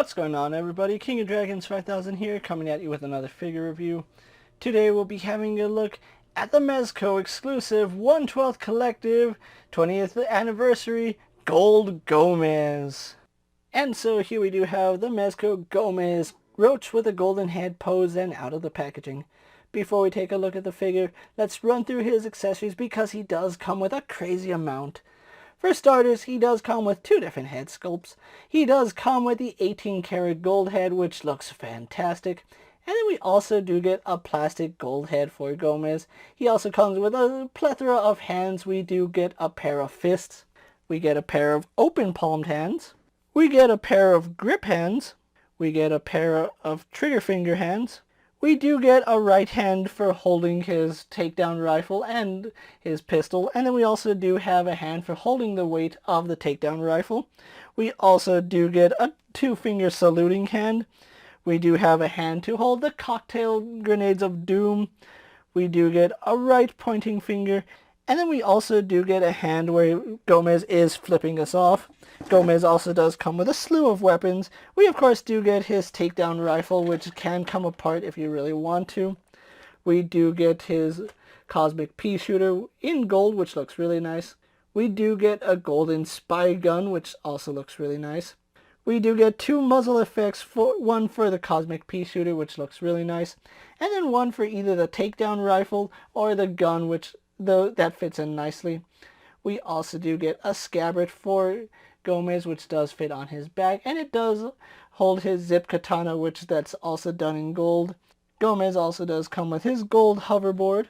What's going on, everybody? King of Dragons 5000 here, coming at you with another figure review. Today we'll be having a look at the Mezco exclusive 1/12 Collective 20th Anniversary Gold Gomez. And so here we do have the Mezco Gomez Roach with a golden head pose and out of the packaging. Before we take a look at the figure, let's run through his accessories because he does come with a crazy amount. For starters, he does come with two different head sculpts. He does come with the 18 karat gold head, which looks fantastic. And then we also do get a plastic gold head for Gomez. He also comes with a plethora of hands. We do get a pair of fists. We get a pair of open palmed hands. We get a pair of grip hands. We get a pair of trigger finger hands. We do get a right hand for holding his takedown rifle and his pistol, and then we also do have a hand for holding the weight of the takedown rifle. We also do get a two-finger saluting hand. We do have a hand to hold the cocktail grenades of doom. We do get a right pointing finger, and then we also do get a hand where Gomez is flipping us off. Gomez also does come with a slew of weapons. We of course do get his takedown rifle, which can come apart if you really want to. We do get his cosmic pea shooter in gold, which looks really nice. We do get a golden spy gun, which also looks really nice. We do get two muzzle effects, one for the cosmic pea shooter, which looks really nice, and then one for either the takedown rifle or the gun, which that fits in nicely. We also do get a scabbard for Gomez, which does fit on his back, and it does hold his zip katana, which that's also done in gold. Gomez also does come with his gold hoverboard.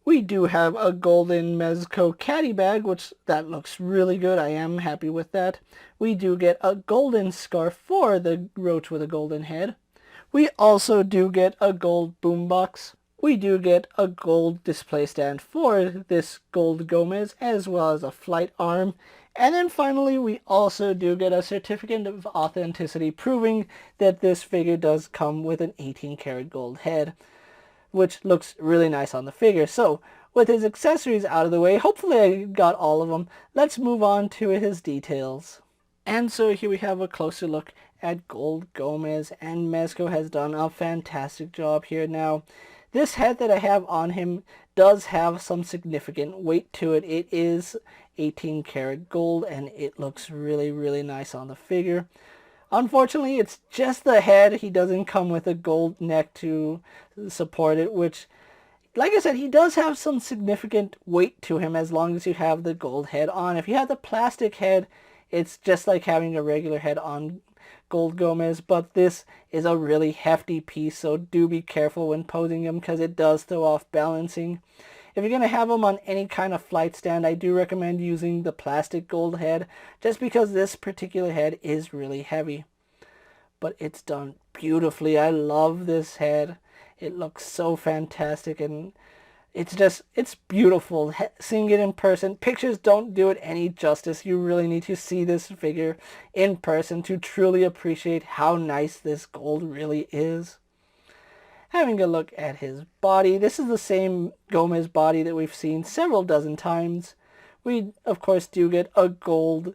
We do have a golden Mezco caddy bag, which that looks really good. I am happy with that. We do get a golden scarf for the Roach with a golden head. We also do get a gold boombox. We do get a gold display stand for this gold Gomez, as well as a flight arm. And then finally, we also do get a certificate of authenticity proving that this figure does come with an 18 karat gold head, which looks really nice on the figure. So, with his accessories out of the way, hopefully I got all of them, let's move on to his details. And so here we have a closer look at Gold Gomez, and Mezco has done a fantastic job here. Now, this head that I have on him does have some significant weight to it. It is 18 karat gold, and it looks really, really nice on the figure. Unfortunately, it's just the head. He doesn't come with a gold neck to support it, which, like I said, he does have some significant weight to him as long as you have the gold head on. If you have the plastic head, it's just like having a regular head on Gold Gomez, but this is a really hefty piece, so do be careful when posing him because it does throw off balancing. If you're going to have him on any kind of flight stand, I do recommend using the plastic gold head, just because this particular head is really heavy. But it's done beautifully. I love this head. It looks so fantastic, and it's beautiful. Seeing it in person, pictures don't do it any justice. You really need to see this figure in person to truly appreciate how nice this gold really is. Having a look at his body, this is the same Gomez body that we've seen several dozen times. We, of course, do get a gold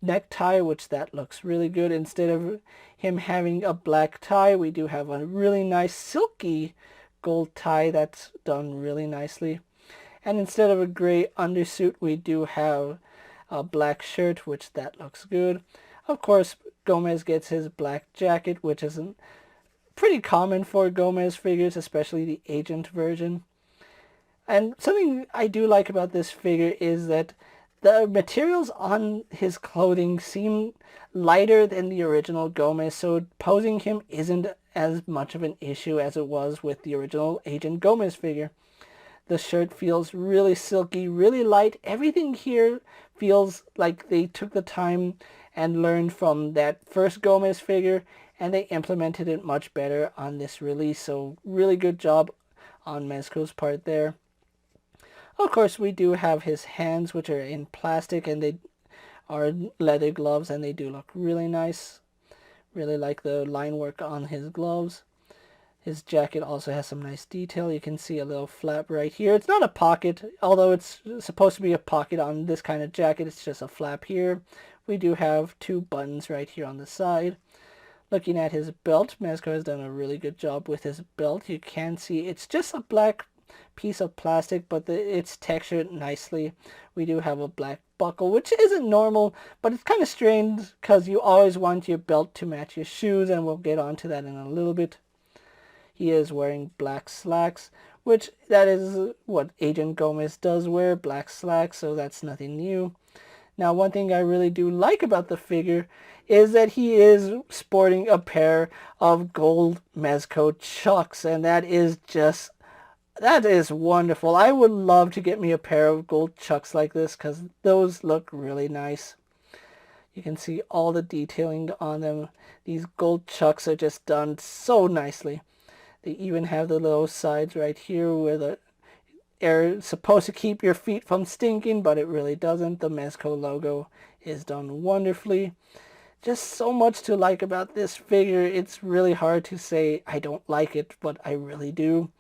necktie, which that looks really good. Instead of him having a black tie, we do have a really nice silky gold tie that's done really nicely. And instead of a gray undersuit, we do have a black shirt, which that looks good. Of course, Gomez gets his black jacket, which isn't pretty common for Gomez figures, especially the agent version. And something I do like about this figure is that the materials on his clothing seem lighter than the original Gomez, so posing him isn't as much of an issue as it was with the original Agent Gomez figure. The shirt feels really silky, really light. Everything here feels like they took the time and learned from that first Gomez figure, and they implemented it much better on this release, so really good job on Mezco's part there. Of course, we do have his hands, which are in plastic, and they are leather gloves, and they do look really nice. Really like the line work on his gloves. His jacket also has some nice detail. You can see a little flap right here. It's not a pocket, although it's supposed to be a pocket on this kind of jacket. It's just a flap here. We do have two buttons right here on the side. Looking at his belt, Mezco has done a really good job with his belt. You can see it's just a black piece of plastic, but it's textured nicely. We do have a black buckle, which isn't normal, but it's kind of strange because you always want your belt to match your shoes, and we'll get onto that in a little bit. He is wearing black slacks, which that is what Agent Gomez does wear, black slacks, so that's nothing new. Now, one thing I really do like about the figure is that he is sporting a pair of gold Mezco chucks, and that is wonderful. I would love to get me a pair of gold chucks like this because those look really nice. You can see all the detailing on them. These gold chucks are just done so nicely. They even have the little sides right here where the air is supposed to keep your feet from stinking, but it really doesn't. The Mezco logo is done wonderfully. Just so much to like about this figure. It's really hard to say I don't like it, but I really do.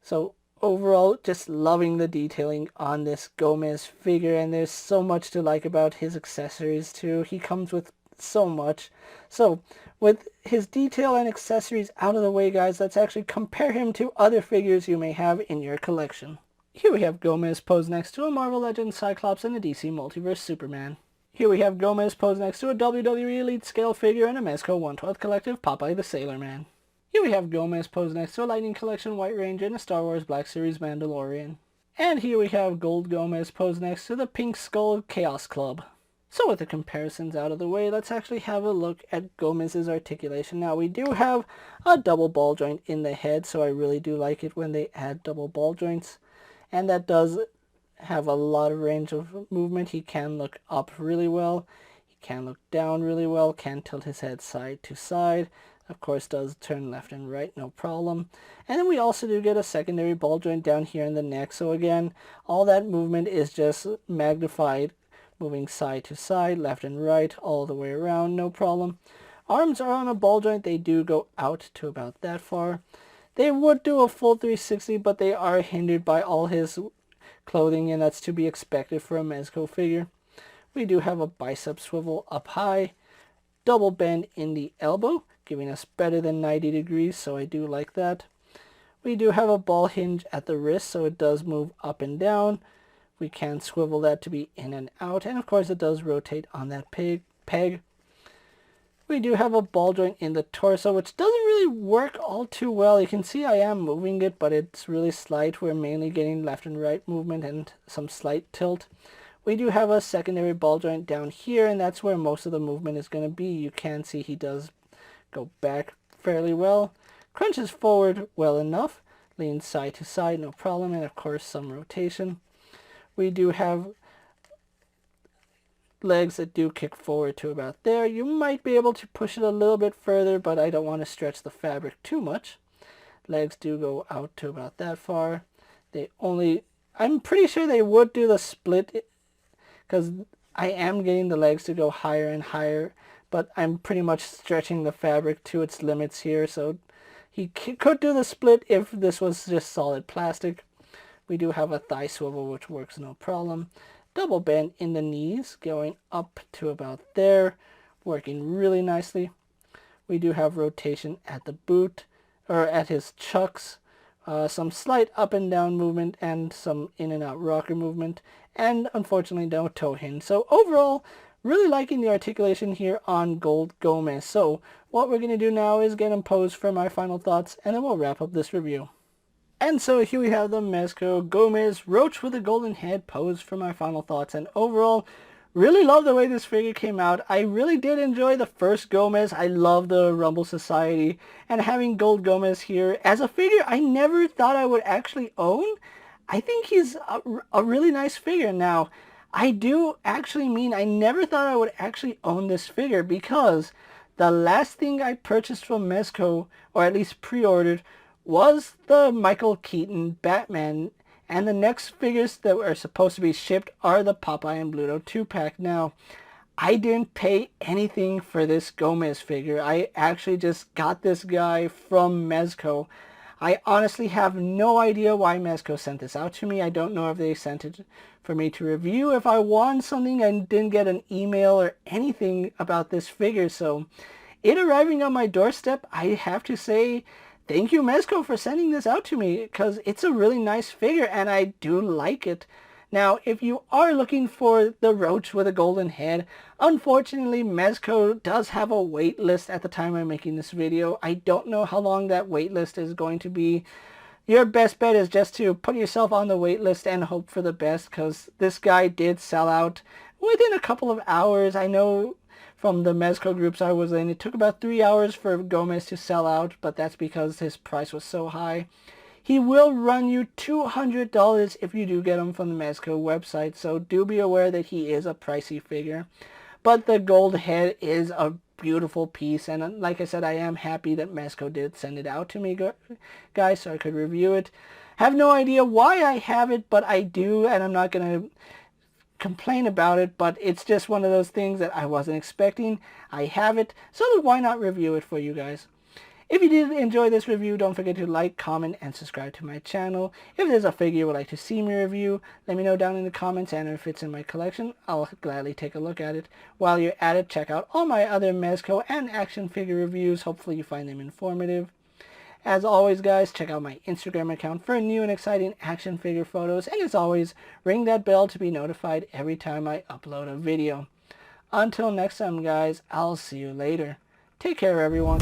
So overall, just loving the detailing on this Gomez figure, and there's so much to like about his accessories too. He comes with so much. So with his detail and accessories out of the way, guys, let's actually compare him to other figures you may have in your collection. Here we have Gomez posed next to a Marvel Legends Cyclops and a DC Multiverse Superman. Here we have Gomez posed next to a WWE Elite Scale figure and a Mezco 1/12 Collective Popeye the Sailor Man. Here we have Gomez posed next to a Lightning Collection White Ranger and a Star Wars Black Series Mandalorian. And here we have Gold Gomez posed next to the Pink Skull Chaos Club. So with the comparisons out of the way, let's actually have a look at Gomez's articulation. Now, we do have a double ball joint in the head, so I really do like it when they add double ball joints. And that does have a lot of range of movement. He can look up really well. He can look down really well. Can tilt his head side to side. Of course, does turn left and right, no problem. And then we also do get a secondary ball joint down here in the neck. So again, all that movement is just magnified, moving side to side, left and right, all the way around, no problem. Arms are on a ball joint. They do go out to about that far. They would do a full 360, but they are hindered by all his clothing, and that's to be expected for a Mezco figure. We do have a bicep swivel up high, double bend in the elbow, giving us better than 90 degrees, so I do like that. We do have a ball hinge at the wrist, so it does move up and down. We can swivel that to be in and out, and of course it does rotate on that peg. We do have a ball joint in the torso, which doesn't really work all too well. You can see I am moving it, but it's really slight. We're mainly getting left and right movement and some slight tilt. We do have a secondary ball joint down here, and that's where most of the movement is going to be. You can see he does go back fairly well. Crunches forward well enough. Leans side to side, no problem, and of course some rotation. We do have legs that do kick forward to about there. You might be able to push it a little bit further, but I don't want to stretch the fabric too much. Legs do go out to about that far. I'm pretty sure they would do the split because I am getting the legs to go higher and higher, but I'm pretty much stretching the fabric to its limits here, so he could do the split if this was just solid plastic. We do have a thigh swivel, which works no problem. Double bend in the knees, going up to about there, working really nicely. We do have rotation at the boot, or at his chucks. Some slight up and down movement and some in and out rocker movement, and unfortunately no toe hinge. So overall, really liking the articulation here on Gold Gomez. So what we're going to do now is get him posed for my final thoughts, and then we'll wrap up this review. And so here we have the Mezco Gomez Roach with a golden head posed for my final thoughts. And overall, really love the way this figure came out. I really did enjoy the first Gomez. I love the Rumble Society. And having Gold Gomez here as a figure I never thought I would actually own. I think he's a really nice figure. Now, I do actually mean I never thought I would actually own this figure, because the last thing I purchased from Mezco, or at least pre-ordered, was the Michael Keaton Batman, and the next figures that are supposed to be shipped are the Popeye and Bluto 2-pack. Now, I didn't pay anything for this Gomez figure. I actually just got this guy from Mezco. I honestly have no idea why Mezco sent this out to me. I don't know if they sent it for me to review. If I want something, I didn't get an email or anything about this figure, so it arriving on my doorstep, I have to say thank you, Mezco, for sending this out to me, because it's a really nice figure and I do like it. Now, if you are looking for the Roach with a golden head, unfortunately, Mezco does have a wait list at the time I'm making this video. I don't know how long that wait list is going to be. Your best bet is just to put yourself on the wait list and hope for the best, because this guy did sell out within a couple of hours. I know from the Mezco groups I was in, it took about 3 hours for Gomez to sell out, but that's because his price was so high. He will run you $200 if you do get him from the Mezco website, so do be aware that he is a pricey figure. But the gold head is a beautiful piece, and like I said, I am happy that Mezco did send it out to me, guys, so I could review it. Have no idea why I have it, but I do, and I'm not going to complain about it, but it's just one of those things that I wasn't expecting. I have it, so why not review it for you guys? If you did enjoy this review, don't forget to like, comment, and subscribe to my channel. If there's a figure you would like to see me review, let me know down in the comments, and if it's in my collection, I'll gladly take a look at it. While you're at it, check out all my other Mezco and action figure reviews. Hopefully you find them informative. As always, guys, check out my Instagram account for new and exciting action figure photos, and as always, ring that bell to be notified every time I upload a video. Until next time, guys, I'll see you later. Take care, everyone.